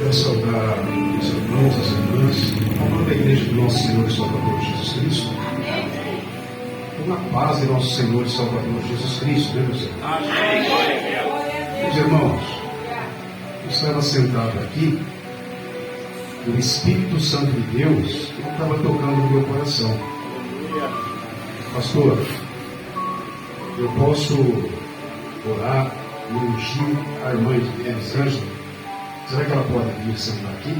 Quero saudar os irmãos, as irmãs, ao nome da Igreja do nosso Senhor e Salvador Jesus Cristo. Com a paz de nosso Senhor e Salvador Jesus Cristo, né, meus irmãos? Meus irmãos, eu estava sentado aqui, e o Espírito Santo de Deus estava tocando no meu coração. Pastor, eu posso orar e ungir a irmã de Elisângela? Será que ela pode vir sentar aqui?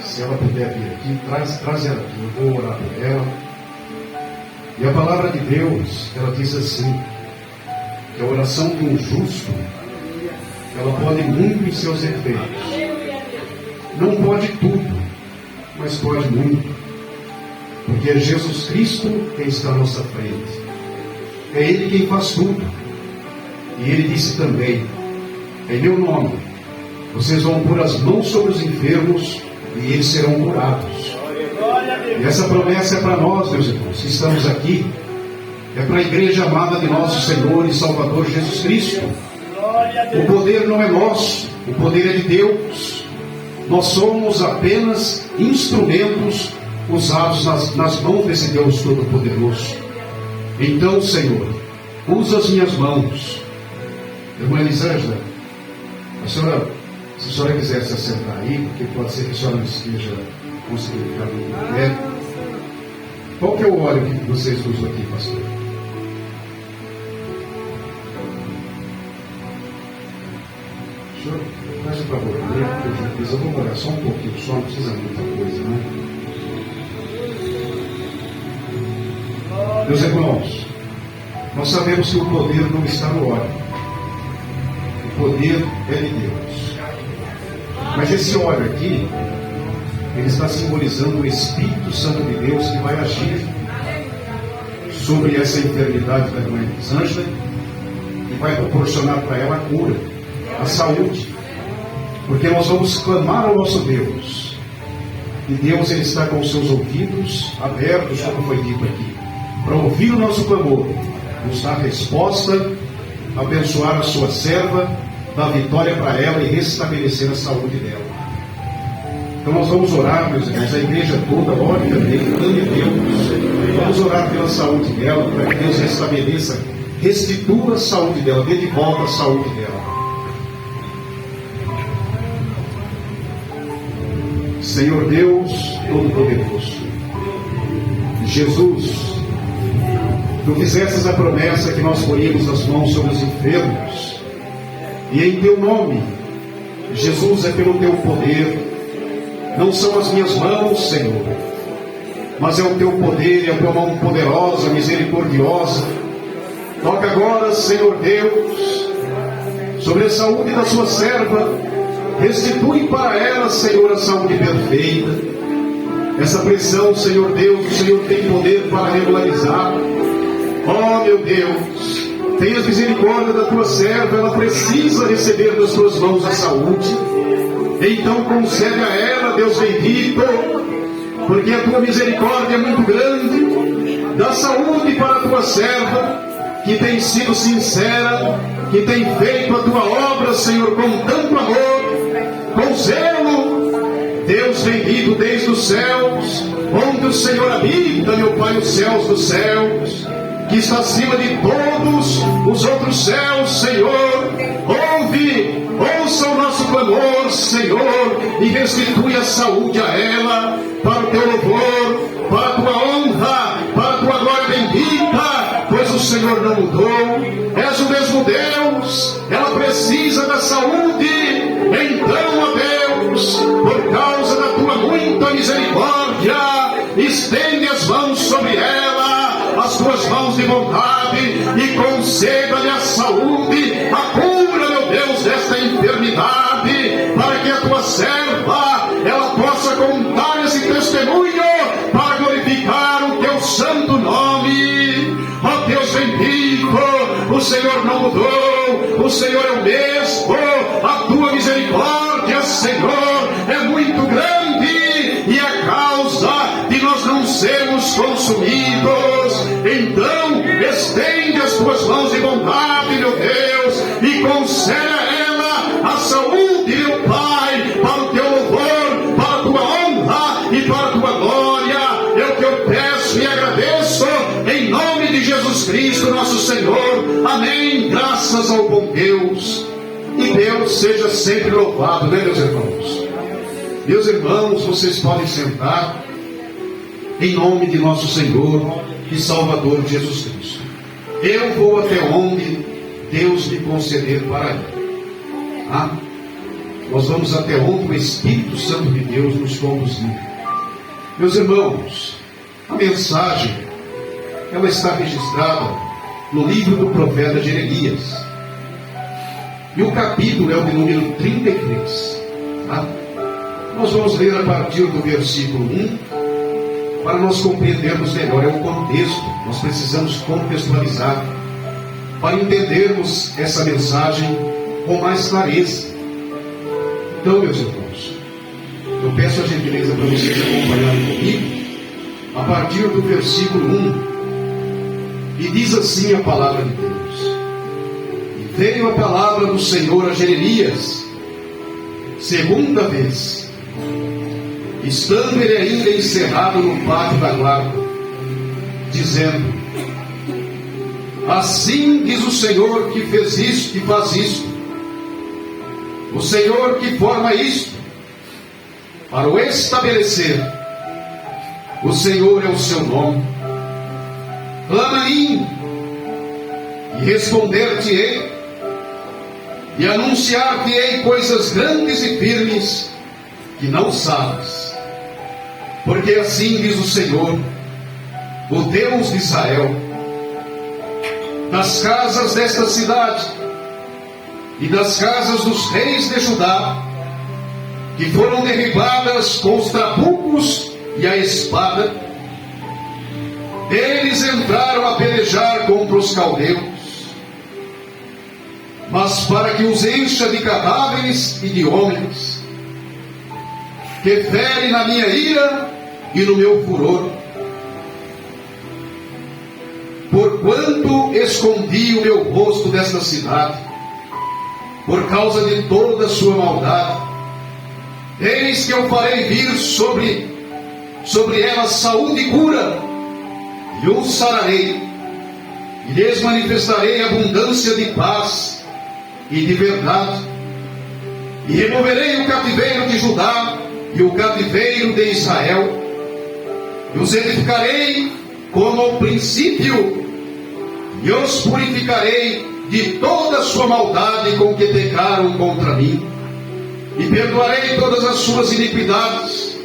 Se ela puder vir aqui, traz ela aqui. Eu vou orar por ela. E a palavra de Deus, ela diz assim, que a oração de um justo, ela pode muito em seus efeitos. Não pode tudo, mas pode muito. Porque é Jesus Cristo quem está à nossa frente. É Ele quem faz tudo. E Ele disse também, em meu nome, vocês vão pôr as mãos sobre os enfermos e eles serão curados. E essa promessa é para nós, meus irmãos, que estamos aqui. É para a igreja amada de nosso Senhor e Salvador Jesus Cristo. O poder não é nosso, o poder é de Deus. Nós somos apenas instrumentos usados nas mãos desse Deus Todo-Poderoso. Então, Senhor, usa as minhas mãos. Irmã Elisângela, se a senhora quiser se assentar aí, porque pode ser que a senhora não esteja conseguindo ficar no pé. Qual que é o óleo que vocês usam aqui, pastor? Senhor, faz o favor, eu vou molhar só um pouquinho, só não precisa muita coisa, né? Meus irmãos, nós sabemos que o poder não está no óleo. O poder é de Deus. Mas esse óleo aqui, ele está simbolizando o Espírito Santo de Deus que vai agir sobre essa enfermidade da irmã Elisângela e vai proporcionar para ela a cura, a saúde. Porque nós vamos clamar ao nosso Deus. E Deus, ele está com os seus ouvidos abertos, como foi dito aqui, para ouvir o nosso clamor, nos dar resposta, abençoar a sua serva, dar vitória para ela e restabelecer a saúde dela. Então nós vamos orar, meus irmãos, a igreja toda, ore também, clame a Deus. Vamos orar pela saúde dela, para que Deus restabeleça, restitua a saúde dela, dê de volta a saúde dela. Senhor Deus Todo-Poderoso, Jesus, Tu fizestes a promessa que nós poríamos as mãos sobre os enfermos, e em Teu nome, Jesus, é pelo Teu poder, não são as minhas mãos, Senhor, mas é o Teu poder, é a Tua mão poderosa, misericordiosa. Toca agora, Senhor Deus, sobre a saúde da Sua serva, restitui para ela, Senhor, a saúde perfeita. Essa pressão, Senhor Deus, o Senhor tem poder para regularizar. Oh, meu Deus, tenha misericórdia da Tua serva, ela precisa receber das Tuas mãos a saúde. Então concede a ela, Deus bendito, porque a Tua misericórdia é muito grande. Dá saúde para a Tua serva, que tem sido sincera, que tem feito a Tua obra, Senhor, com tanto amor, com zelo. Deus bendito desde os céus, onde o Senhor habita, meu Pai, os céus dos céus, que está acima de todos os outros céus, Senhor. Ouça o nosso clamor, Senhor, e restitui a saúde a ela, para o Teu louvor, para a Tua honra, para a Tua glória bendita, pois o Senhor não mudou, és o mesmo Deus, ela precisa da saúde. Então, ó Deus, por causa da Tua muita misericórdia, estende as mãos sobre ela, as Tuas mãos de bondade, e conceda-lhe a saúde, a cura, meu Deus, desta enfermidade, para que a Tua serva, ela possa contar esse testemunho, para glorificar o Teu santo nome. Ó Deus bendito, o Senhor não mudou, o Senhor é o mesmo, a Tua misericórdia, Senhor, é muito grande, e a causa de nós não sermos consumidos. Então, estende as Tuas mãos de bondade, meu Deus, e concede a ela a saúde, meu Pai. Cristo, nosso Senhor. Amém. Graças ao bom Deus. E Deus seja sempre louvado, né, meus irmãos? Meus irmãos, vocês podem sentar em nome de nosso Senhor e Salvador Jesus Cristo. Eu vou até onde Deus me conceder para ir. Nós vamos até onde o Espírito Santo de Deus nos conduzir. Meus irmãos, a mensagem, ela está registrada no livro do profeta Jeremias. E o capítulo é o de número 33. Nós vamos ler a partir do versículo 1, para nós compreendermos melhor. É o contexto, nós precisamos contextualizar, para entendermos essa mensagem com mais clareza. Então, meus irmãos, eu peço a gentileza para vocês acompanharem comigo, a partir do versículo 1, e diz assim a palavra de Deus: E veio a palavra do Senhor a Jeremias, segunda vez, estando ele ainda encerrado no pátio da guarda, dizendo: Assim diz o Senhor que fez isto, que faz isto, o Senhor que forma isto, para o estabelecer. O Senhor é o seu nome. Clama a mim, e responder-te-ei, e anunciar-te-ei coisas grandes e firmes, que não sabes. Porque assim diz o Senhor, o Deus de Israel: das casas desta cidade e das casas dos reis de Judá, que foram derribadas com os trabucos e a espada, eles entraram a pelejar contra os caldeus, mas para que os encha de cadáveres e de homens, que ferem na minha ira e no meu furor, porquanto escondi o meu rosto desta cidade, por causa de toda a sua maldade. Eis que eu farei vir sobre ela saúde e cura, e os sararei, e lhes manifestarei abundância de paz e de verdade, e removerei o cativeiro de Judá e o cativeiro de Israel, e os edificarei como ao princípio, e os purificarei de toda a sua maldade com que pecaram contra mim, e perdoarei todas as suas iniquidades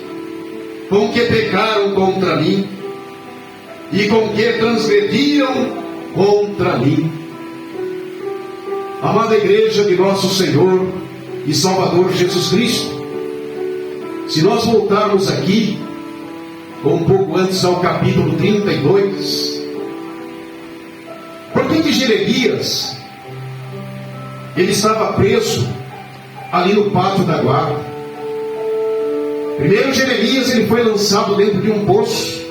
com que pecaram contra mim, e com que transgrediram contra mim. Amada igreja de nosso Senhor e Salvador Jesus Cristo, se nós voltarmos aqui, um pouco antes ao capítulo 32, por que Jeremias, ele estava preso ali no pátio da guarda? Primeiro, Jeremias, ele foi lançado dentro de um poço.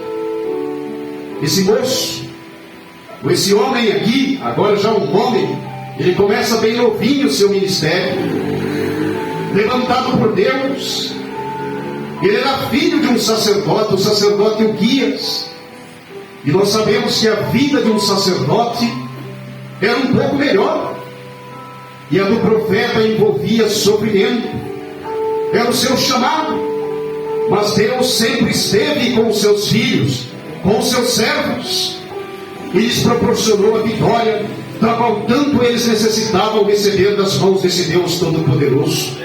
Esse moço, ou esse homem aqui, agora já um homem, ele começa bem novinho o seu ministério, levantado por Deus. Ele era filho de um sacerdote, o sacerdote Ilquias. E nós sabemos que a vida de um sacerdote era um pouco melhor, e a do profeta envolvia sofrimento. Era o seu chamado. Mas Deus sempre esteve com os seus filhos, com os seus servos, e lhes proporcionou a vitória, da qual tanto eles necessitavam receber das mãos desse Deus Todo-Poderoso.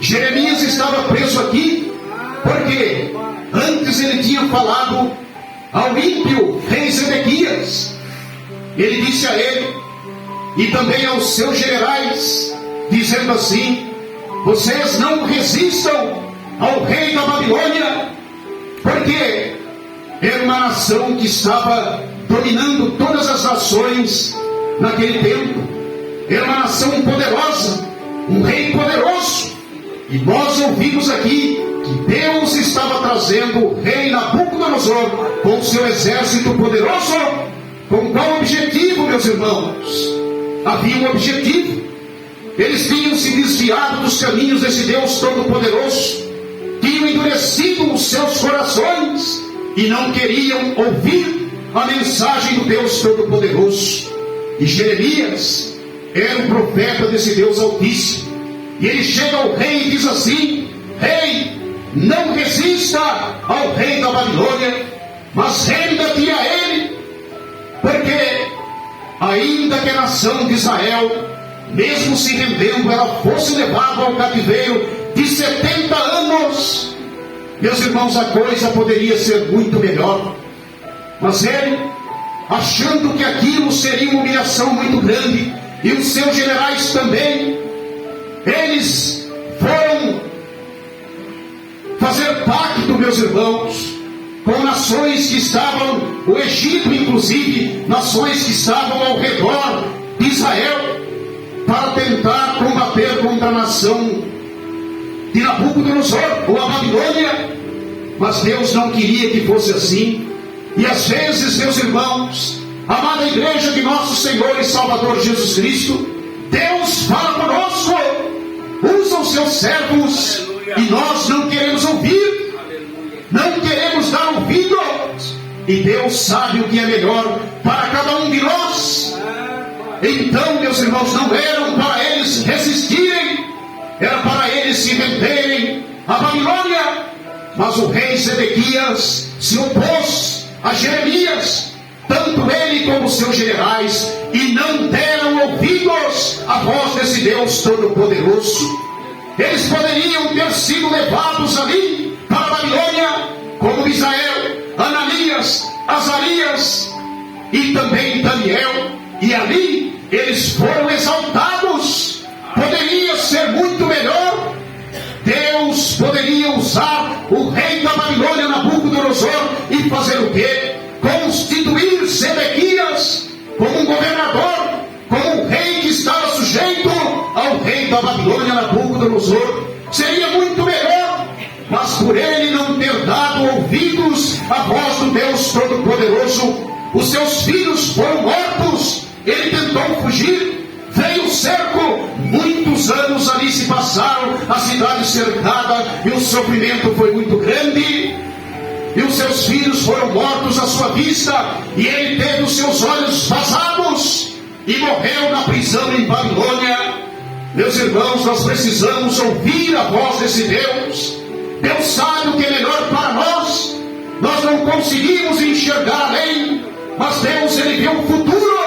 Jeremias estava preso aqui, porque antes ele tinha falado ao ímpio rei Zedequias. Ele disse a ele, e também aos seus generais, dizendo assim: vocês não resistam ao rei da Babilônia, porque era uma nação que estava dominando todas as nações naquele tempo. Era uma nação poderosa, um rei poderoso. E nós ouvimos aqui que Deus estava trazendo o rei Nabucodonosor com seu exército poderoso. Com qual objetivo, meus irmãos? Havia um objetivo. Eles tinham se desviado dos caminhos desse Deus Todo-Poderoso, tinham endurecido os seus corações e não queriam ouvir a mensagem do Deus Todo-Poderoso. E Jeremias era um profeta desse Deus Altíssimo. E ele chega ao rei e diz assim: rei, não resista ao rei da Babilônia, mas renda-te a ele, porque ainda que a nação de Israel, mesmo se rendendo, ela fosse levada ao cativeiro de 70 anos, meus irmãos, a coisa poderia ser muito melhor. Mas ele, achando que aquilo seria uma humilhação muito grande, e os seus generais também, eles foram fazer pacto, meus irmãos, com nações que estavam, o Egito inclusive, nações que estavam ao redor de Israel, para tentar combater contra a nação de Nabucodonosor, ou a Babilônia. Mas Deus não queria que fosse assim. E às vezes, meus irmãos, amada igreja de nosso Senhor e Salvador Jesus Cristo, Deus fala conosco, usa os seus servos, e nós não queremos ouvir, não queremos dar ouvidos. E Deus sabe o que é melhor para cada um de nós. Então, meus irmãos, não eram para eles resistirem, era para eles se renderem à Babilônia. Mas o rei Zedequias se opôs a Jeremias, tanto ele como os seus generais, e não deram ouvidos à voz desse Deus Todo-Poderoso. Eles poderiam ter sido levados ali para a Babilônia, como Misael, Ananias, Azarias e também Daniel, e ali eles foram exaltados. Poderia ser muito melhor. Deus poderia usar o rei da Babilônia, Nabucodonosor, e fazer o quê? Constituir Zedequias como um governador, como um rei que estava sujeito ao rei da Babilônia, Nabucodonosor. Seria muito melhor. Mas por ele não ter dado ouvidos à voz do Deus Todo-Poderoso, os seus filhos foram mortos. Ele tentou fugir, veio o cerco, muitos anos ali se passaram, a cidade cercada, e o sofrimento foi muito grande, e os seus filhos foram mortos à sua vista, e ele teve os seus olhos vazados, e morreu na prisão em Babilônia. Meus irmãos, nós precisamos ouvir a voz desse Deus. Deus sabe o que é melhor para nós. Nós não conseguimos enxergar além, mas Deus, ele vê o futuro.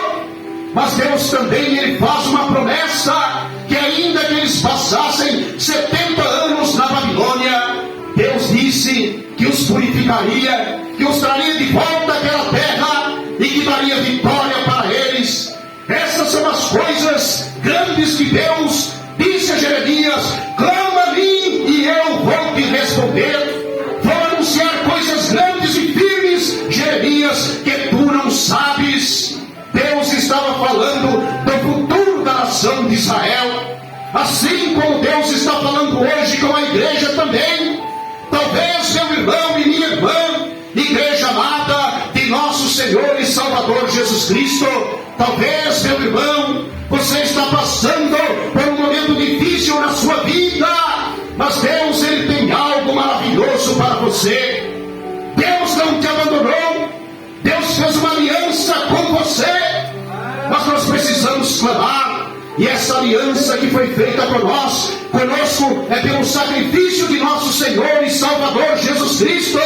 Mas Deus também, ele faz uma promessa, que ainda que eles passassem 70 anos na Babilônia, Deus disse que os purificaria, que os traria de volta àquela terra, e que daria vitória para eles. Essas são as coisas grandes que Deus disse a Jeremias: clama a mim e eu vou te responder. Vou anunciar coisas grandes e firmes, Jeremias, que tu não sabes. Deus estava falando do futuro da nação de Israel, assim como Deus está falando hoje com a igreja também. Talvez, meu irmão e minha irmã, igreja amada de nosso Senhor e Salvador Jesus Cristo, talvez, meu irmão, você está passando por um momento difícil na sua vida, mas Deus, ele tem algo maravilhoso para você. Deus não te abandonou, Deus fez uma aliança com você, mas nós precisamos clamar. E essa aliança que foi feita conosco é pelo sacrifício de nosso Senhor e Salvador Jesus Cristo.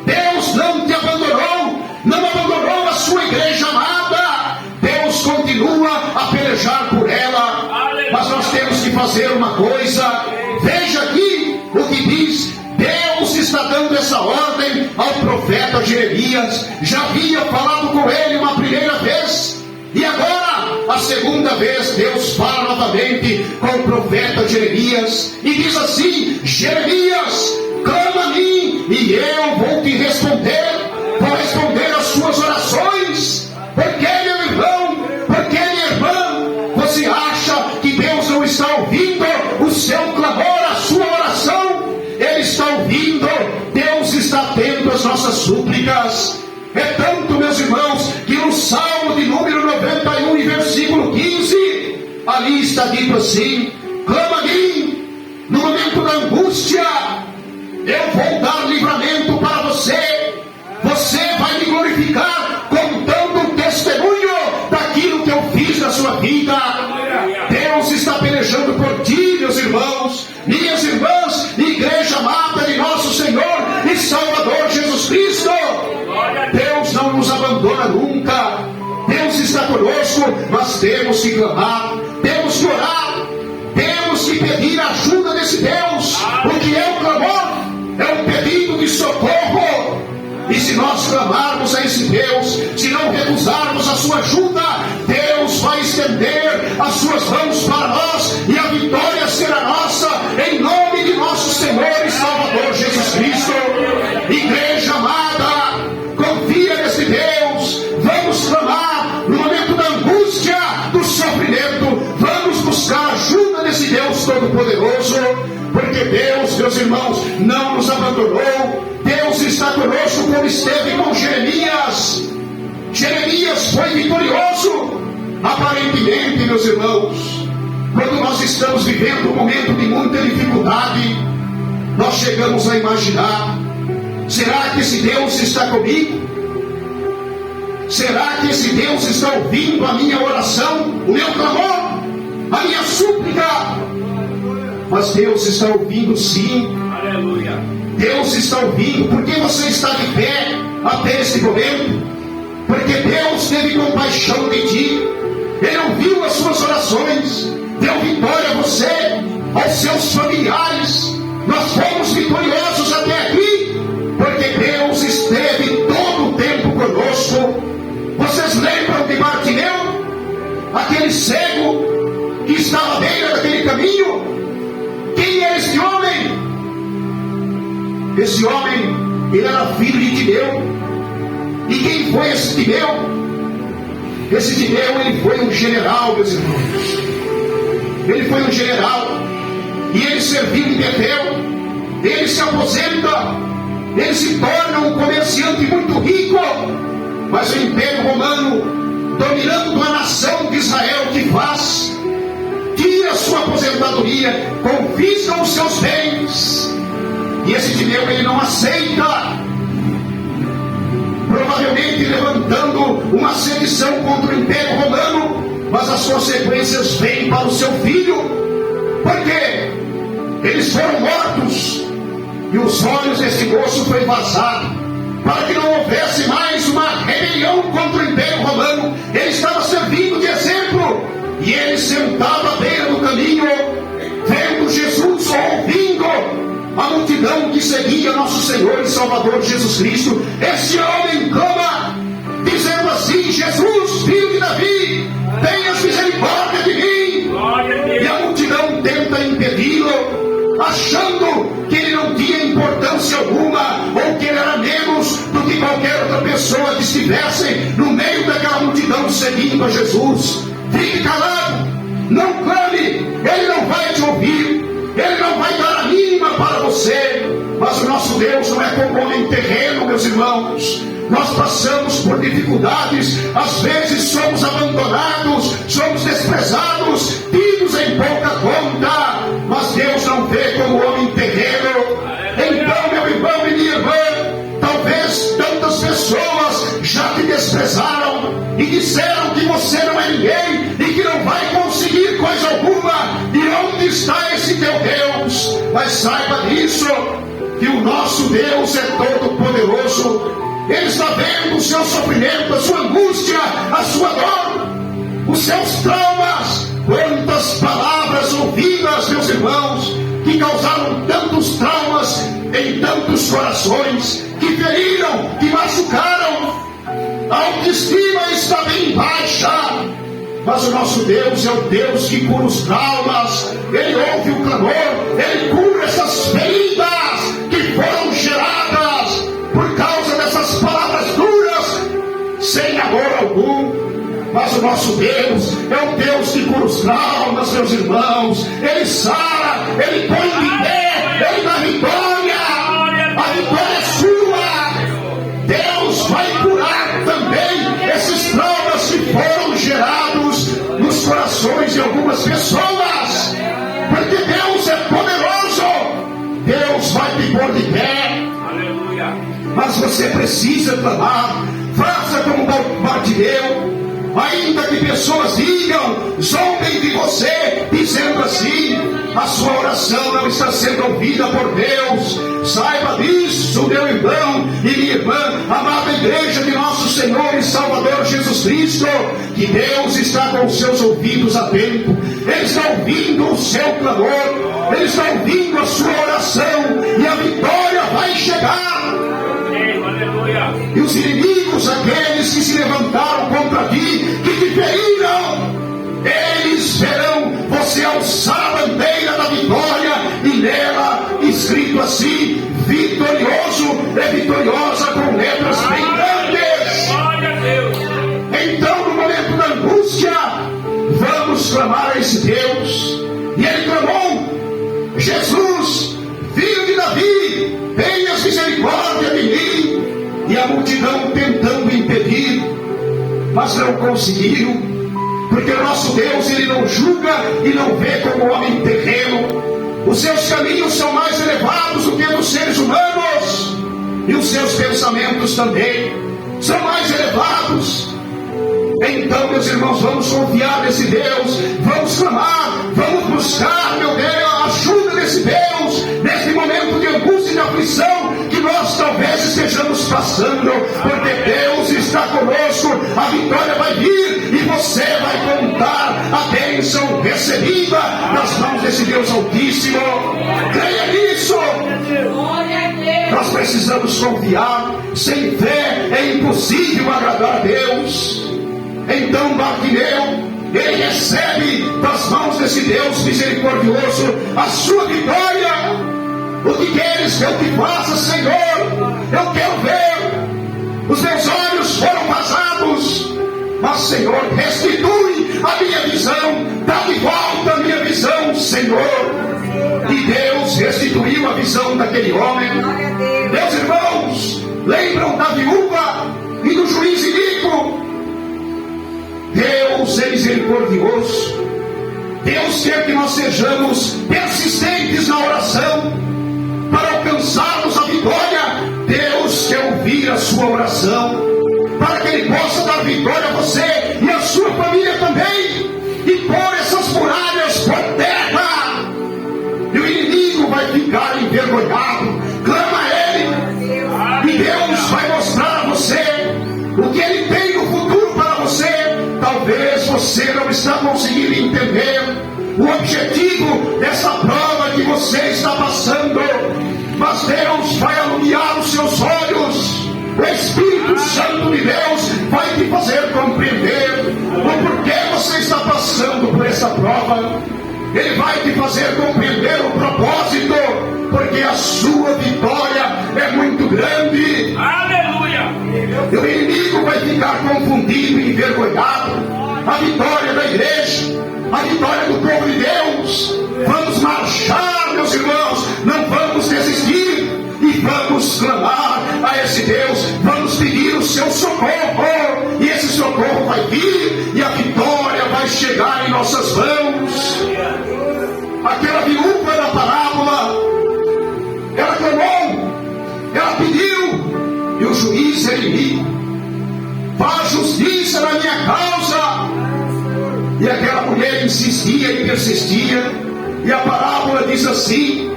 Deus não te abandonou, não abandonou a sua igreja amada. Deus continua a pelejar por ela, mas nós temos que fazer uma coisa. Veja aqui o que diz. Deus está dando essa ordem ao profeta Jeremias. Já havia falado com ele uma primeira vez, e agora, a segunda vez, Deus fala novamente com o profeta Jeremias, e diz assim: Jeremias, clama a mim, e eu vou te responder, vou responder às suas orações. Por que, meu irmão? Por que, minha irmã? Você acha que Deus não está ouvindo o seu clamor, a sua oração? Ele está ouvindo, Deus está atento às nossas súplicas. É tanto, meus irmãos, que no Salmo de número 91 e versículo 15, ali está dito assim: clama a mim no momento da angústia, eu vou dar livramento para você, você vai me glorificar vida. Deus está pelejando por ti, meus irmãos, minhas irmãs, igreja amada de nosso Senhor e Salvador Jesus Cristo. Deus não nos abandona nunca. Deus está conosco, mas temos que clamar, temos que orar, temos que pedir a ajuda desse Deus. O que é o clamor? É um pedido de socorro. E se nós clamarmos a esse Deus, se não recusarmos a sua ajuda, Deus vai estender as suas mãos para nós e a vitória será nossa, em nome de nosso Senhor e Salvador Jesus Cristo. Igreja amada, confia nesse Deus. Vamos clamar no momento da angústia, do sofrimento. Vamos buscar a ajuda desse Deus Todo-Poderoso, porque Deus, meus irmãos, não nos abandonou. Deus está conosco como esteve com Jeremias. Jeremias foi vitorioso. Aparentemente, meus irmãos, quando nós estamos vivendo um momento de muita dificuldade, nós chegamos a imaginar: será que esse Deus está comigo? Será que esse Deus está ouvindo a minha oração, o meu clamor, a minha súplica? Mas Deus está ouvindo, sim. Aleluia. Deus está ouvindo. Por que você está de pé até esse momento? Porque Deus teve compaixão de ti. Ele ouviu as suas orações, deu vitória a você, aos seus familiares. Nós fomos vitoriosos até aqui, porque Deus esteve todo o tempo conosco. Vocês lembram de Bartimeu? Aquele cego que estava à beira daquele caminho? Quem era este homem? Esse homem, ele era filho de Timeu. E quem foi esse Timeu? Esse Timeu, ele foi um general, meus irmãos. Ele foi um general. E ele serviu em Betel. Ele se aposenta. Ele se torna um comerciante muito rico. Mas o Império Romano, dominando a nação de Israel, que faz? Tira sua aposentadoria, confisca os seus bens. E esse Timeu, ele não aceita, provavelmente levantando uma sedição contra o Império Romano, mas as consequências vêm para o seu filho. Por quê? Eles foram mortos e os olhos desse moço foi vazado, para que não houvesse mais uma rebelião contra o Império Romano. Ele estava servindo de exemplo, e ele sentado à beira do caminho, vendo Jesus, ouvindo a multidão que seguia nosso Senhor e Salvador Jesus Cristo. Este homem clama, dizendo assim: Jesus, filho de Davi, tenhas misericórdia de mim. E a multidão tenta impedi-lo, achando que ele não tinha importância alguma, ou que ele era menos do que qualquer outra pessoa que estivesse no meio daquela multidão seguindo a Jesus. Fique calado, não clame, ele não vai te ouvir, ele não vai dar a mínima para você. Mas o nosso Deus não é como homem terreno, meus irmãos. Nós passamos por dificuldades, às vezes somos abandonados, somos desprezados, tidos em pouca conta, mas Deus não vê como homem terreno. Então, meu irmão e minha irmã, talvez tantas pessoas já te desprezaram e disseram que você não é ninguém e que não vai conseguir coisa alguma. E onde está esse teu Deus? Mas saiba disso, que o nosso Deus é todo poderoso. Ele está vendo o seu sofrimento, a sua angústia, a sua dor, os seus traumas. Quantas palavras ouvidas, meus irmãos, que causaram tantos traumas em tantos corações, que feriram, que machucaram. A autoestima está bem baixa, mas o nosso Deus é o Deus que cura os traumas. Ele ouve o clamor, ele cura essas feridas que foram geradas por causa dessas palavras duras, sem amor algum. Mas o nosso Deus é o Deus que cura os traumas, meus irmãos. Ele sara, ele põe de pé, ele dá vitória. A vitória é sua. Deus vai curar também esses traumas que foram gerados nos corações de algumas pessoas, porque Deus é poderoso. Deus vai te pôr de pé. Aleluia. Mas você precisa clamar. Faça como Bartimeu. ainda que pessoas digam, zombem de você, dizendo assim, a sua oração não está sendo ouvida por Deus. Saiba disso, meu irmão e minha irmã, amada igreja de nosso Senhor e Salvador Jesus Cristo, que Deus está com os seus ouvidos atentos. Ele está ouvindo o seu clamor, Ele está ouvindo a sua oração, e a vitória vai chegar. E os inimigos, aqueles que se levantaram contra ti, que te feriram, eles verão você alçar a bandeira da vitória, e nela escrito assim, vitorioso e vitoriosa, com letras bem grandes. Então, no momento da angústia, vamos clamar a esse Deus. E ele clamou: Jesus, filho de Davi, tenhas misericórdia de mim. E a multidão tentando impedir, mas não conseguiram, porque o nosso Deus, Ele não julga e não vê como homem terreno. Os seus caminhos são mais elevados do que os dos seres humanos, e os seus pensamentos também são mais elevados. Então, meus irmãos, vamos confiar nesse Deus, vamos clamar, vamos buscar, meu Deus, a ajuda desse Deus, nesse momento de angústia e de aflição que nós talvez estejamos passando, porque Deus está conosco, a vitória vai vir e você vai contar a bênção recebida das mãos desse Deus Altíssimo. Creia nisso. Nós precisamos confiar. Sem fé é impossível agradar a Deus. Então Bartimeu, ele recebe das mãos desse Deus misericordioso a sua vitória. O que queres que eu te faça, Senhor? Eu quero ver. Os meus olhos foram vazados, mas, Senhor, restitui a minha visão, dá de volta a minha visão, Senhor. E Deus restituiu a visão daquele homem. Meus irmãos, lembram da viúva e do juiz iníquo? Deus é misericordioso. Deus quer que nós sejamos persistentes na oração para alcançarmos a vitória. Deus quer ouvir a sua oração para que Ele possa dar vitória a você e a sua família também, e pôr essas muralhas por terra, e o inimigo vai ficar envergonhado. Clama a Ele, e Deus vai mostrar a você o que Ele tem no futuro para você. Talvez você não está conseguindo entender o objetivo dessa prova que você está passando, mas Deus vai alumiar os seus olhos. O Espírito Santo de Deus vai te fazer compreender o porquê você está passando por essa prova. Ele vai te fazer compreender o propósito, porque a sua vitória é muito grande. Aleluia! E o inimigo vai ficar confundido e envergonhado. A vitória da igreja, a vitória do povo de Deus. Vamos marchar, meus irmãos, não vamos desistir, e vamos clamar a esse Deus, vamos pedir o seu socorro, e esse socorro vai vir, e a vitória vai chegar em nossas mãos. Aquela viúva da parábola, ela clamou, ela pediu, e o juiz é inimigo. Faz justiça na minha causa. E aquela mulher insistia e persistia, e a parábola diz assim,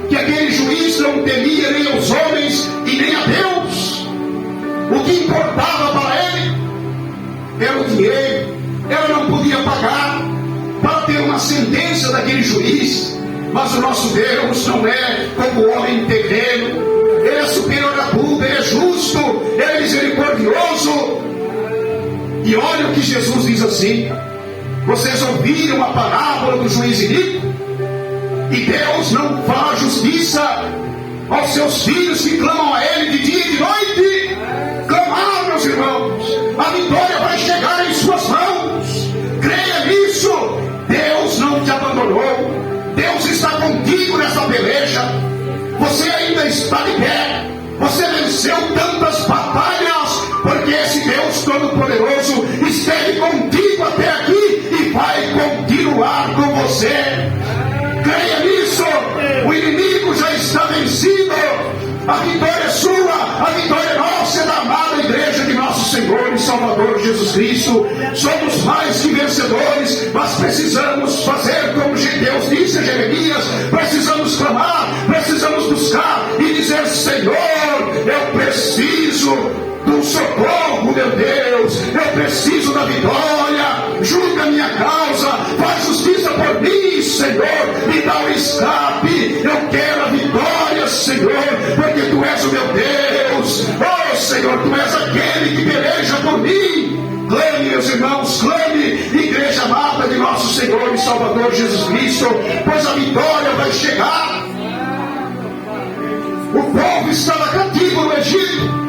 que aquele juiz não temia nem aos homens e nem a Deus. O que importava para ele era o dinheiro. Ela não podia pagar para ter uma sentença daquele juiz. Mas o nosso Deus não é como o homem terreno. Ele é superior a tudo, Ele é justo, Ele é misericordioso. E olha o que Jesus diz assim: vocês ouviram a parábola do juiz iníquo? E Deus não faz justiça aos seus filhos que clamam a Ele de dia e de noite? Clamar, meus irmãos, a vitória vai chegar em suas mãos. Creia nisso. Deus não te abandonou. Deus está contigo nessa peleja. Você ainda está de pé. Você venceu tantas batalhas, porque esse Deus Todo-Poderoso esteve contigo até aqui e vai continuar com você. Creia nisso. O inimigo já está vencido. A vitória é sua, a vitória é nossa, é da amada igreja de nosso Senhor e Salvador Salvador Jesus Cristo. Somos mais que vencedores, mas precisamos fazer como Deus disse a Jeremias. Precisamos clamar, precisamos buscar e dizer: Senhor, eu preciso do socorro, meu Deus, eu preciso da vitória. Julga a minha causa, faz justiça por mim, Senhor, me dá o escape. Eu quero a vitória, Senhor, porque Tu és o meu Deus. Oh, Senhor, Tu és aquele que peleja por mim. Clame, meus irmãos, clame, igreja amada de nosso Senhor e Salvador Jesus Cristo, pois a vitória vai chegar. O povo estava cativo no Egito,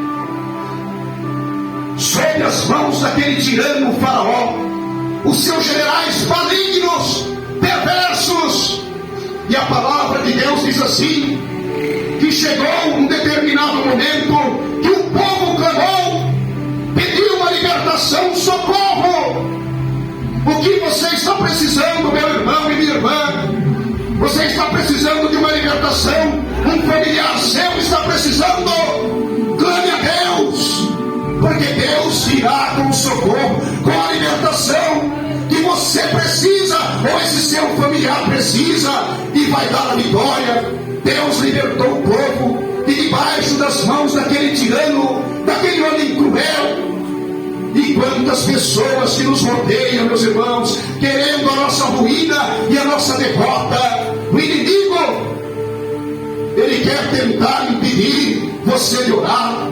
sob as mãos daquele tirano Faraó, os seus generais malignos, perversos. E a palavra de Deus diz assim: que chegou um determinado momento que o povo clamou, pediu uma libertação, socorro. O que você está precisando, meu irmão e minha irmã? Você está precisando de uma libertação? Um familiar seu está precisando? Clame a Deus, porque Deus virá com o socorro, com a libertação que você precisa, ou esse seu familiar precisa, e vai dar a vitória. Deus libertou o povo de debaixo das mãos daquele tirano, daquele homem cruel. E quantas pessoas que nos rodeiam, meus irmãos, querendo a nossa ruína e a nossa derrota. O inimigo, ele quer tentar impedir você de orar,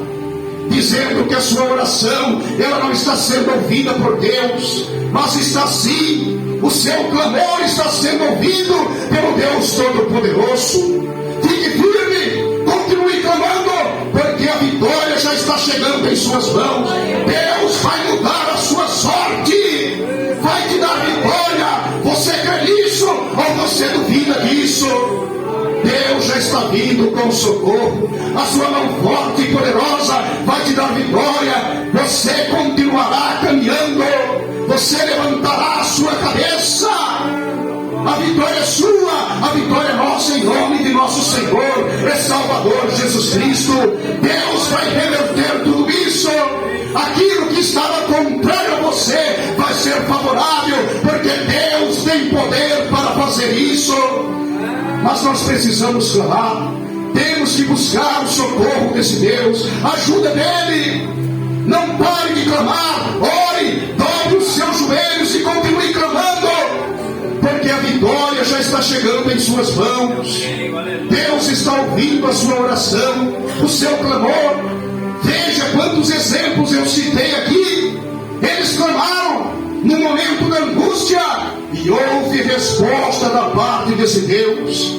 dizendo que a sua oração, ela não está sendo ouvida por Deus, mas está sim, o seu clamor está sendo ouvido pelo Deus Todo-Poderoso. Fique firme, continue clamando, porque a vitória já está chegando em suas mãos. Deus vai mudar a sua sorte, vai te dar vitória. Você crê nisso ou você duvida disso? Deus já está vindo com socorro, a sua mão forte e poderosa vai te dar vitória. Você continuará caminhando, você levantará a sua cabeça. A vitória é sua, a vitória é nossa, em nome de nosso Senhor e Salvador Jesus Cristo. Deus vai reverter tudo isso. Aquilo que estava contrário a você vai ser favorável, porque Deus tem poder para fazer isso. Mas nós precisamos clamar, temos que buscar o socorro desse Deus, a ajuda dele. Não pare de clamar, ore, dobre os seus joelhos e continue clamando, porque a vitória já está chegando em suas mãos. Deus está ouvindo a sua oração, o seu clamor. Veja quantos exemplos eu citei aqui. Eles clamaram no momento da angústia e houve resposta da parte desse Deus.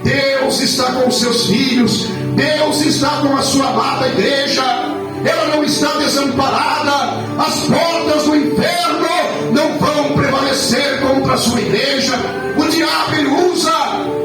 Deus está com os seus filhos, Deus está com a sua amada igreja. Ela não está desamparada. As portas do inferno não vão prevalecer contra a sua igreja. O diabo, ele usa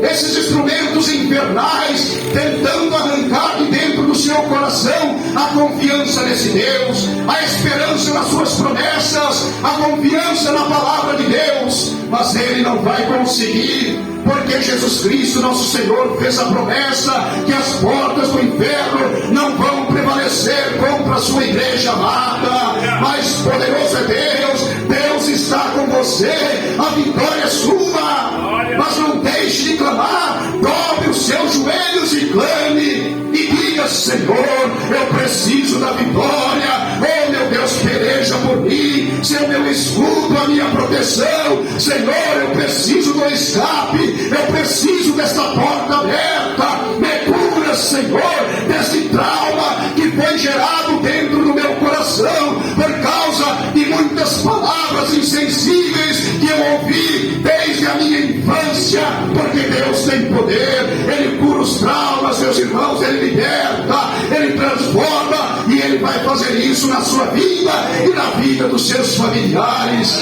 esses instrumentos infernais, tentando arrancar de dentro do seu coração a confiança nesse Deus, a esperança nas suas promessas, a confiança na palavra de Deus. Mas ele não vai conseguir, porque Jesus Cristo, nosso Senhor, fez a promessa que as portas do inferno não vão prevalecer contra a sua igreja amada. Mas poderoso é Deus, Deus está com você, a vitória é sua. Mas não deixe de clamar, dobre os seus joelhos e clame, e diga: Senhor, eu preciso da vitória. Oh meu Deus, peleja por mim, ser meu escudo, a minha proteção. Senhor, eu preciso do escape, eu preciso desta porta aberta. Me cura, Senhor, desse trauma que foi gerado dentro do meu coração por causa de muitas palavras insensíveis que eu ouvi desde a minha infância. Porque Deus tem poder, Ele cura os traumas, meus irmãos, Ele liberta, Ele transforma, e Ele vai fazer isso na sua vida e na vida dos seus familiares.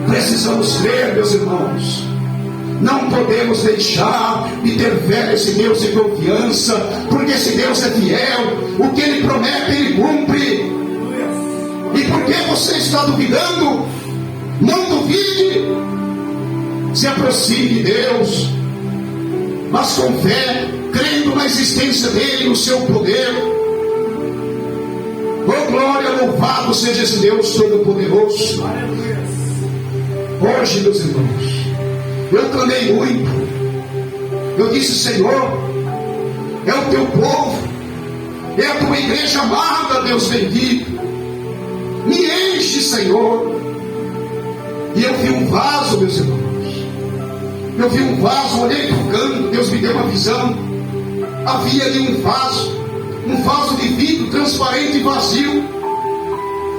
Precisamos crer, meus irmãos. Não podemos deixar de ter fé nesse Deus de confiança, porque esse Deus é fiel. O que Ele promete, Ele cumpre. E por que você está duvidando? Não duvide. Se aproxime de Deus, mas com fé, crendo na existência dEle, no seu poder. Oh Oh glória, louvado seja esse Deus Todo-Poderoso. Hoje, meus irmãos, eu clamei muito. Eu disse: Senhor, é o teu povo, é a tua igreja amada, Deus bendito. Me enche, Senhor. E eu vi um vaso, meus irmãos. Eu vi um vaso, olhei para o canto, Deus me deu uma visão. Havia ali um vaso de vidro transparente e vazio.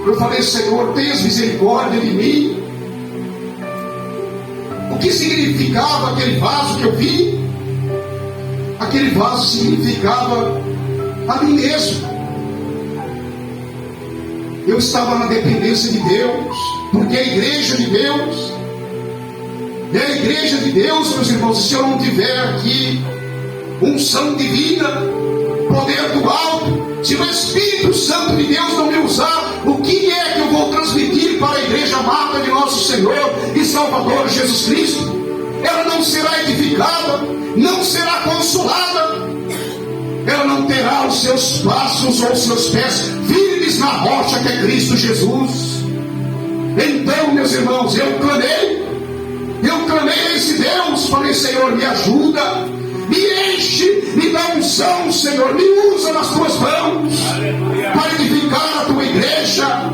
Eu falei: Senhor, tenhas misericórdia de mim. O que significava aquele vaso que eu vi? Aquele vaso significava a mim mesmo. Eu estava na dependência de Deus, porque a igreja de Deus é a igreja de Deus, meus irmãos. E se eu não tiver aqui unção divina, poder do alto, se o Espírito Santo de Deus não me usar, o que é que eu vou transmitir para a igreja amada de nosso Senhor e Salvador Jesus Cristo? Ela não será edificada, não será consolada, ela não terá os seus passos ou os seus pés firmes na rocha que é Cristo Jesus. Então, meus irmãos, eu clamei a esse Deus, falei: Senhor, me ajuda, me enche, me dá unção, Senhor, me usa nas tuas mãos para edificar a tua igreja.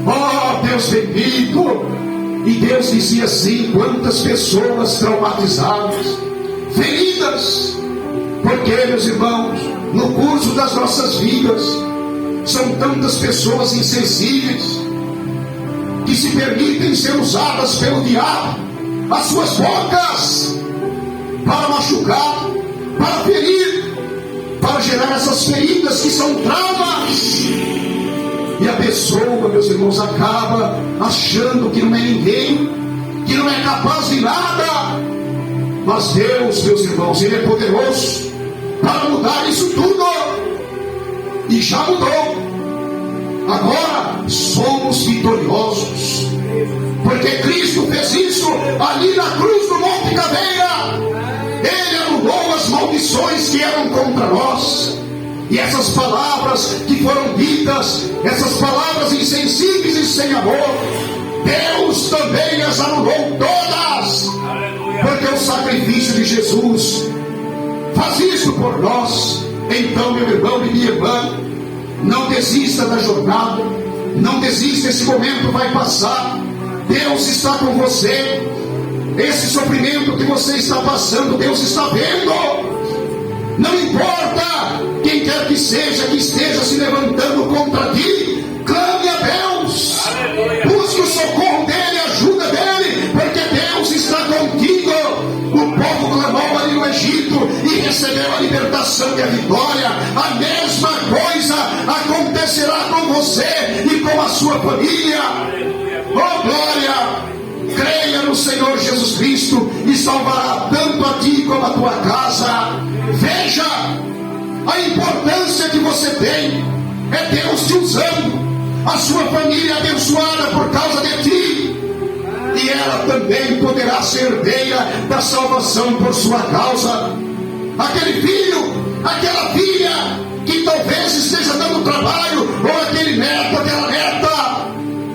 Oh Deus bendito. E Deus dizia assim: quantas pessoas traumatizadas, feridas, porque, meus irmãos, no curso das nossas vidas, são tantas pessoas insensíveis, que se permitem ser usadas pelo diabo, as suas bocas, para machucar, para ferir, para gerar essas feridas que são traumas. E a pessoa, meus irmãos, acaba achando que não é ninguém, que não é capaz de nada. Mas Deus, meus irmãos, Ele é poderoso para mudar isso tudo. E já mudou. Agora somos vitoriosos, porque Cristo fez isso ali na cruz do Monte Caveira. Ele anulou as maldições que eram contra nós. E essas palavras que foram ditas, essas palavras insensíveis e sem amor, Deus também as anulou todas. Porque o sacrifício de Jesus faz isso por nós. Então, meu irmão e minha irmã, não desista da jornada, não desista, esse momento vai passar. Deus está com você. Esse sofrimento que você está passando, Deus está vendo. Não importa quem quer que seja que esteja se levantando contra ti, clame a Deus. Busque o socorro dele, a ajuda dele, porque Deus está contigo. O povo clamou ali no Egito e recebeu a libertação e a vitória. A mesma coisa acontecerá com você e com a sua família. Oh glória! Creia no Senhor Jesus Cristo e salvará tanto a ti como a tua casa. Veja a importância que você tem. É Deus te usando, a sua família abençoada por causa de ti, e ela também poderá ser herdeira da salvação por sua causa. Aquele filho, aquela filha que talvez esteja dando trabalho, ou aquele neto, aquela neta,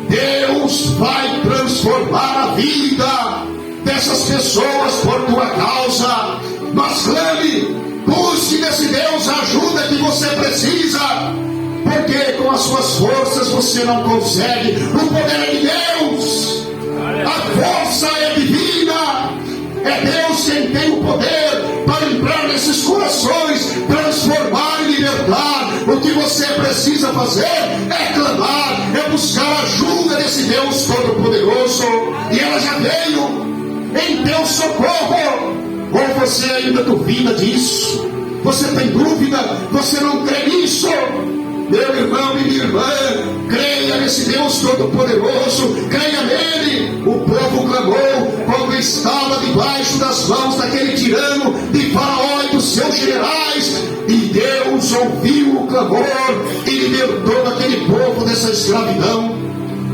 Deus vai transformar a vida dessas pessoas por tua causa. Mas clame, busque desse Deus a ajuda que você precisa, porque com as suas forças você não consegue. O poder é de Deus, a força é divina. É Deus quem tem o poder para entrar nesses corações, transformar e libertar. O que você precisa fazer é clamar, é buscar a ajuda desse Deus Todo-Poderoso, e ela já veio em teu socorro. Ou você ainda duvida disso? Você tem dúvida? Você não crê nisso? Meu irmão e minha irmã, creia nesse Deus Todo-Poderoso, creia nele. O povo clamou quando estava debaixo das mãos daquele tirano de Faraó e dos seus generais, e Deus ouviu o clamor e libertou aquele povo dessa escravidão.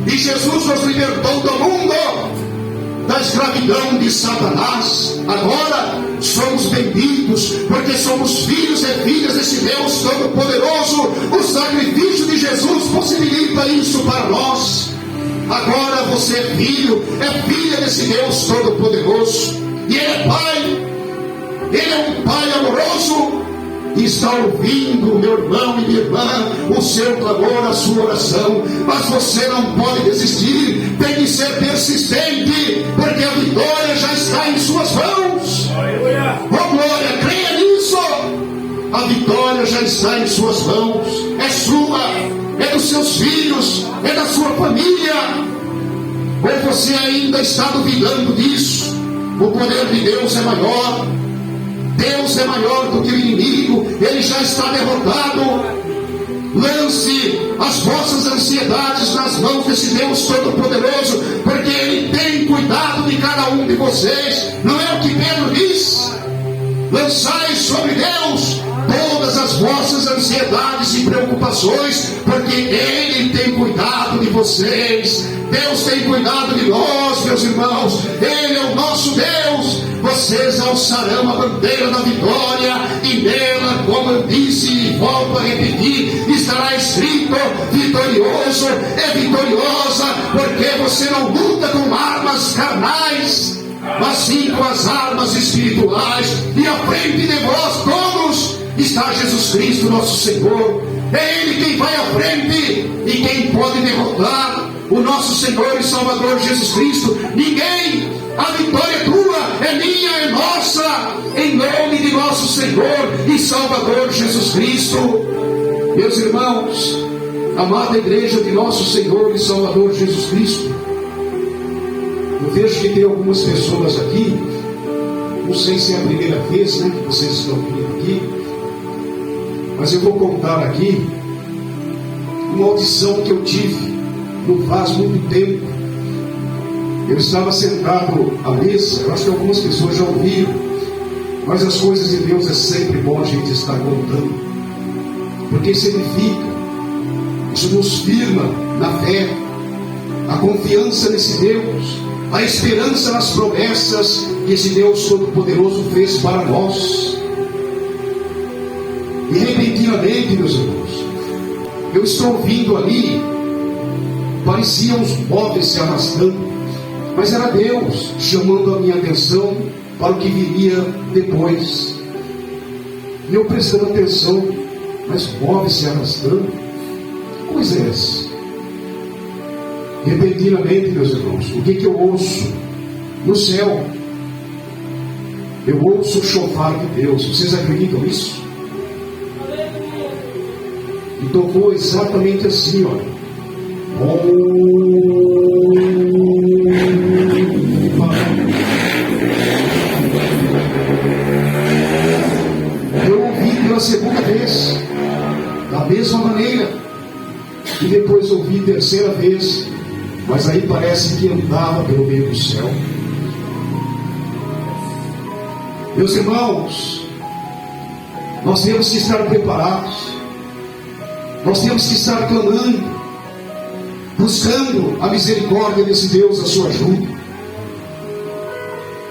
E Jesus nos libertou do mundo, da escravidão de Satanás. Agora somos benditos, porque somos filhos e filhas desse Deus Todo-Poderoso. O sacrifício de Jesus possibilita isso para nós. Agora você é filho, é filha desse Deus Todo-Poderoso, e Ele é Pai. Ele é um Pai amoroso, e está ouvindo, meu irmão e minha irmã, o seu clamor, a sua oração. Mas você não pode desistir, tem que ser persistente, porque a vitória já está em suas mãos. Oh glória, creia nisso. A vitória já está em suas mãos. É sua, é dos seus filhos, é da sua família. Ou você ainda está duvidando disso? O poder de Deus é maior. Deus é maior do que o inimigo. Ele já está derrotado. Lance as vossas ansiedades nas mãos desse Deus Todo-Poderoso, porque Ele tem cuidado de cada um de vocês. Não é o que Pedro diz? Lançai sobre Deus todas as vossas ansiedades e preocupações, porque Ele tem cuidado de vocês. Deus tem cuidado de nós, meus irmãos. Ele é o nosso Deus. Vocês alçarão a bandeira da vitória, e nela, como eu disse e volto a repetir, estará escrito: vitorioso, é vitoriosa, porque você não luta com armas carnais, mas sim com as armas espirituais. E à frente de vós todos está Jesus Cristo, nosso Senhor. É Ele quem vai à frente, e quem pode derrotar o nosso Senhor e Salvador Jesus Cristo? Ninguém. A vitória é tua, é minha, é nossa, em nome de nosso Senhor e Salvador Jesus Cristo. Meus irmãos, amada igreja de nosso Senhor e Salvador Jesus Cristo, eu vejo que tem algumas pessoas aqui, não sei se é a primeira vez, que vocês estão vindo aqui, mas eu vou contar aqui uma audição que eu tive não faz muito tempo. Eu estava sentado à mesa, eu acho que algumas pessoas já ouviram, mas as coisas de Deus é sempre bom a gente estar contando, porque isso edifica, isso nos firma na fé, a confiança nesse Deus, a esperança nas promessas que esse Deus Todo-Poderoso fez para nós. E repentinamente, meus irmãos, eu estou ouvindo ali, pareciam os móveis se arrastando, mas era Deus chamando a minha atenção para o que viria depois. E eu prestando atenção, mas móveis se arrastando, que coisa é essa? Repentinamente, meus irmãos, o que eu ouço no céu? Eu ouço o chofar de Deus. Vocês acreditam nisso? E tocou exatamente assim, olha. Eu ouvi pela segunda vez, da mesma maneira, e depois ouvi terceira vez, mas aí parece que andava pelo meio do céu. Meus irmãos, nós temos que estar preparados, nós temos que estar clamando, buscando a misericórdia desse Deus, a sua ajuda.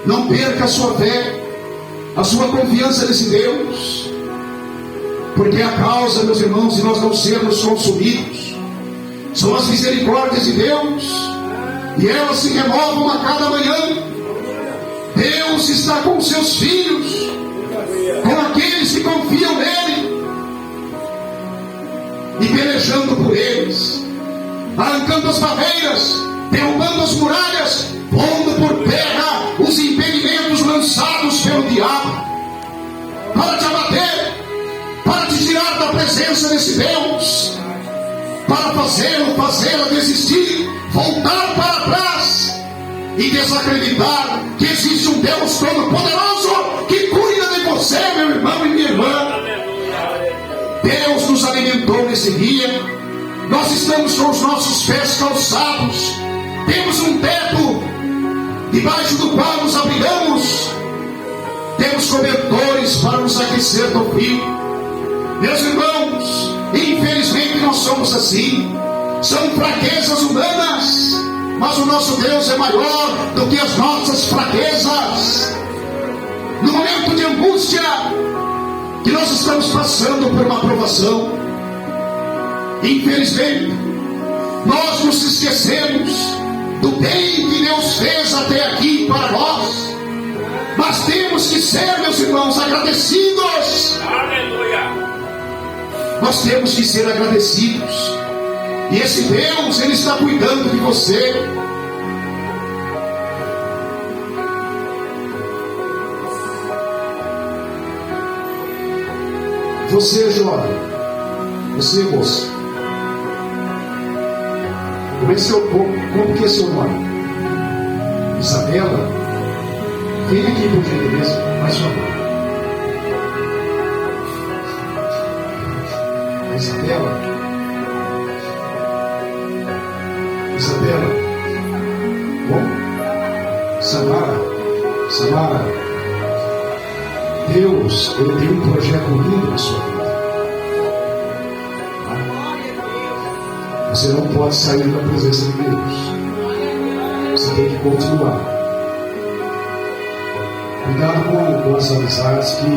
Não perca a sua fé, a sua confiança nesse Deus, porque a causa, meus irmãos, de nós não sermos consumidos são as misericórdias de Deus, e elas se renovam a cada manhã. Deus está com seus filhos, com aqueles que confiam nele, e pelejando por eles, arrancando as barreiras, derrubando as muralhas, pondo por terra os impedimentos lançados pelo diabo, para te abater, para te tirar da presença desse Deus, para fazê-la desistir, voltar para trás e desacreditar que existe um Deus Todo-Poderoso que cuida de você, meu irmão e minha irmã. Deus nos alimentou nesse dia. Nós estamos com os nossos pés calçados, temos um teto debaixo do qual nos abrigamos, temos cobertores para nos aquecer do frio. Meus irmãos, infelizmente nós somos assim, são fraquezas humanas, mas o nosso Deus é maior do que as nossas fraquezas. no momento de angústia, que nós estamos passando por uma provação. Infelizmente, nós nos esquecemos do bem que Deus fez até aqui para nós. Mas temos que ser, meus irmãos, agradecidos. Aleluia! Nós temos que ser agradecidos. E esse Deus, Ele está cuidando de você. Você, jovem, você, moça, como que é seu nome? Isabela? Vem aqui, por gentileza, mais uma vez. Isabela? Isabela? Bom? Samara? Deus, Ele tem um projeto lindo na sua vida. Você não pode sair da presença de Deus. Você tem que continuar. Cuidado com as amizades que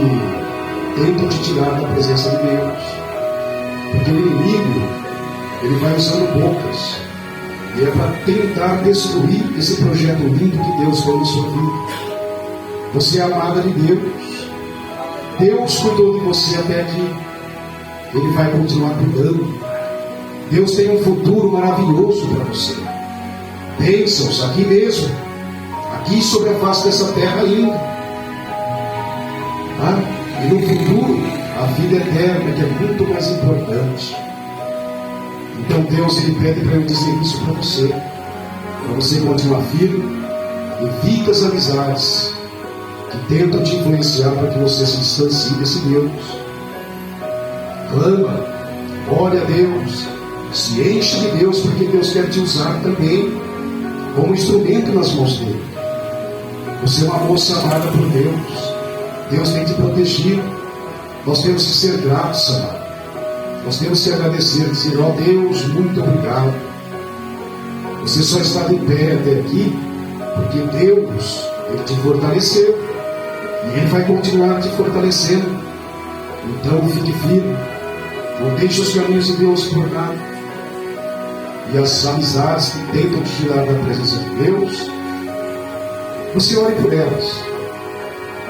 tentam te tirar da presença de Deus. Porque o inimigo, ele vai usando bocas. E é para tentar destruir esse projeto lindo que Deus tem na sua vida. Você é amada de Deus. Deus cuidou de você até aqui. Ele vai continuar cuidando. Deus tem um futuro maravilhoso para você. Bênçãos aqui mesmo. Aqui sobre a face dessa terra ainda. E no futuro, a vida eterna, que é muito mais importante. Então Deus, Ele pede para eu dizer isso para você continuar firme. Evita as amizades que tentam te influenciar para que você se distancie desse Deus. Clama, ore a Deus, se enche de Deus, porque Deus quer te usar também como instrumento nas mãos dele. Você é uma moça amada por Deus. Deus tem te protegido. Nós temos que ser gratos, amado. Nós temos que agradecer, dizer: ó Deus, muito obrigado. Você só está de pé até aqui porque Deus, Ele te fortaleceu. E Ele vai continuar te fortalecendo. Então fique firme. Não deixe os caminhos de Deus por nada. E as amizades que tentam te tirar da presença de Deus, você ore por elas.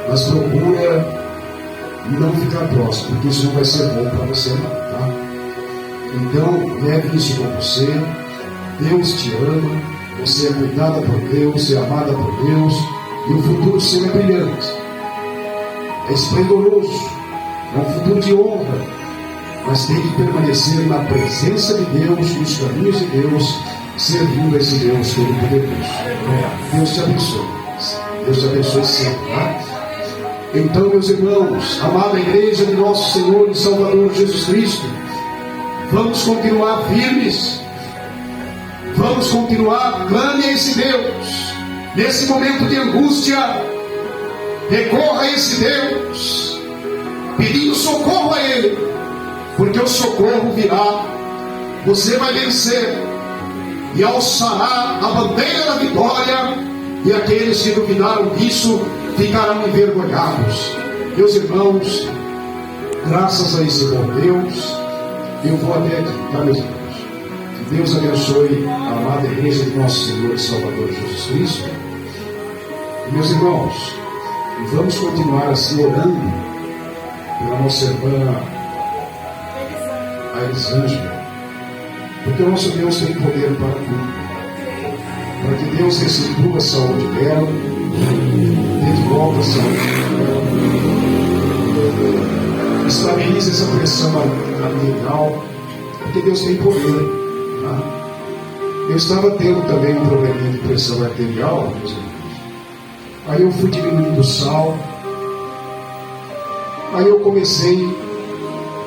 Mas procura não ficar próximo, porque isso não vai ser bom para você, não, tá? Então, leve isso com você. Deus te ama, você é cuidada por Deus, é amada por Deus, e o futuro seu é brilhante, é esplendoroso, é um futuro de honra, mas tem que permanecer na presença de Deus, nos caminhos de Deus, servindo a esse Deus Todo-Poderoso. Deus te abençoe. Deus te abençoe sempre, tá? Então, meus irmãos, amada igreja de nosso Senhor e Salvador Jesus Cristo, vamos continuar firmes, vamos continuar, clame a esse Deus, nesse momento de angústia, recorra a esse Deus, pedindo socorro a Ele, porque o socorro virá, você vai vencer, e alçará a bandeira da vitória, e aqueles que duvidaram disso ficarão envergonhados. Meus irmãos, graças a esse bom Deus, eu vou até aqui, tá, meus irmãos? Que Deus abençoe a amada igreja de nosso Senhor e Salvador Jesus Cristo. E, meus irmãos, vamos continuar assim orando pela nossa irmã a Elisângela, porque o nosso Deus tem poder para tudo. Para que Deus restitua a saúde dela, dê de volta a saúde dela, estabilize essa pressão arterial, porque Deus tem poder. Tá? Eu estava tendo também um probleminha de pressão arterial, meus irmãos. Aí eu fui diminuindo o sal. Aí eu comecei.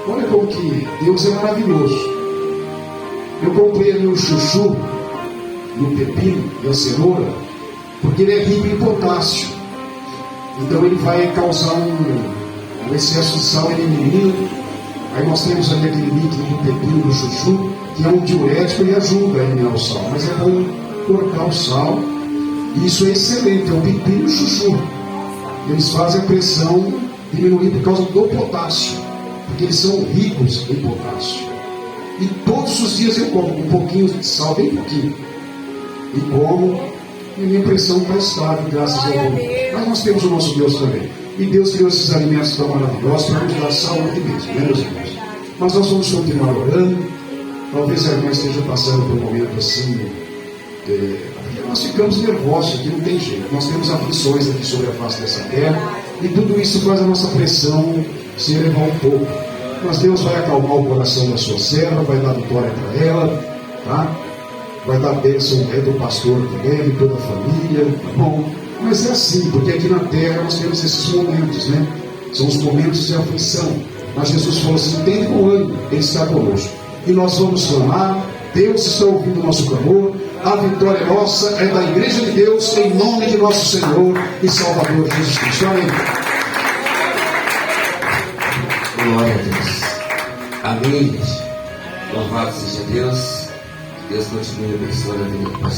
Olha como que Deus é maravilhoso. Eu comprei ali o chuchu, e o pepino e a cenoura, porque ele é rico em potássio. Então ele vai causar um excesso de sal em menino. Aí nós temos ali aquele líquido do pepino, do chuchu, que é um diurético e ajuda a eliminar o sal. Mas é bom cortar o sal. E isso é excelente, é o pepino e o chuchu. eles fazem a pressão diminuir por causa do potássio, porque eles são ricos em potássio. E todos os dias eu como um pouquinho de sal, bem pouquinho, e como, e minha pressão está estável, graças a Deus. Mas nós temos o nosso Deus também. E Deus criou esses alimentos tão maravilhosos para nos dar saúde mesmo, né, meus irmãos? Mas nós vamos continuar orando. Talvez a irmã esteja passando por um momento assim, porque nós ficamos nervosos aqui, não tem jeito. Nós temos aflições aqui sobre a face dessa terra, e tudo isso faz a nossa pressão se elevar um pouco. Mas Deus vai acalmar o coração da sua serva, vai dar vitória para ela, tá? Vai dar bênção do pastor também, de toda a família, tá bom? Mas é assim, porque aqui na terra nós temos esses momentos, né? São os momentos de aflição. Mas Jesus falou assim: tem bom ânimo, Ele está conosco. E nós vamos clamar, Deus está ouvindo o nosso clamor, a vitória nossa é da Igreja de Deus, em nome de nosso Senhor e Salvador Jesus Cristo. Amém. Glória a Deus. Amém. Louvado seja Deus. Deus continue abençoando a vida do pastor.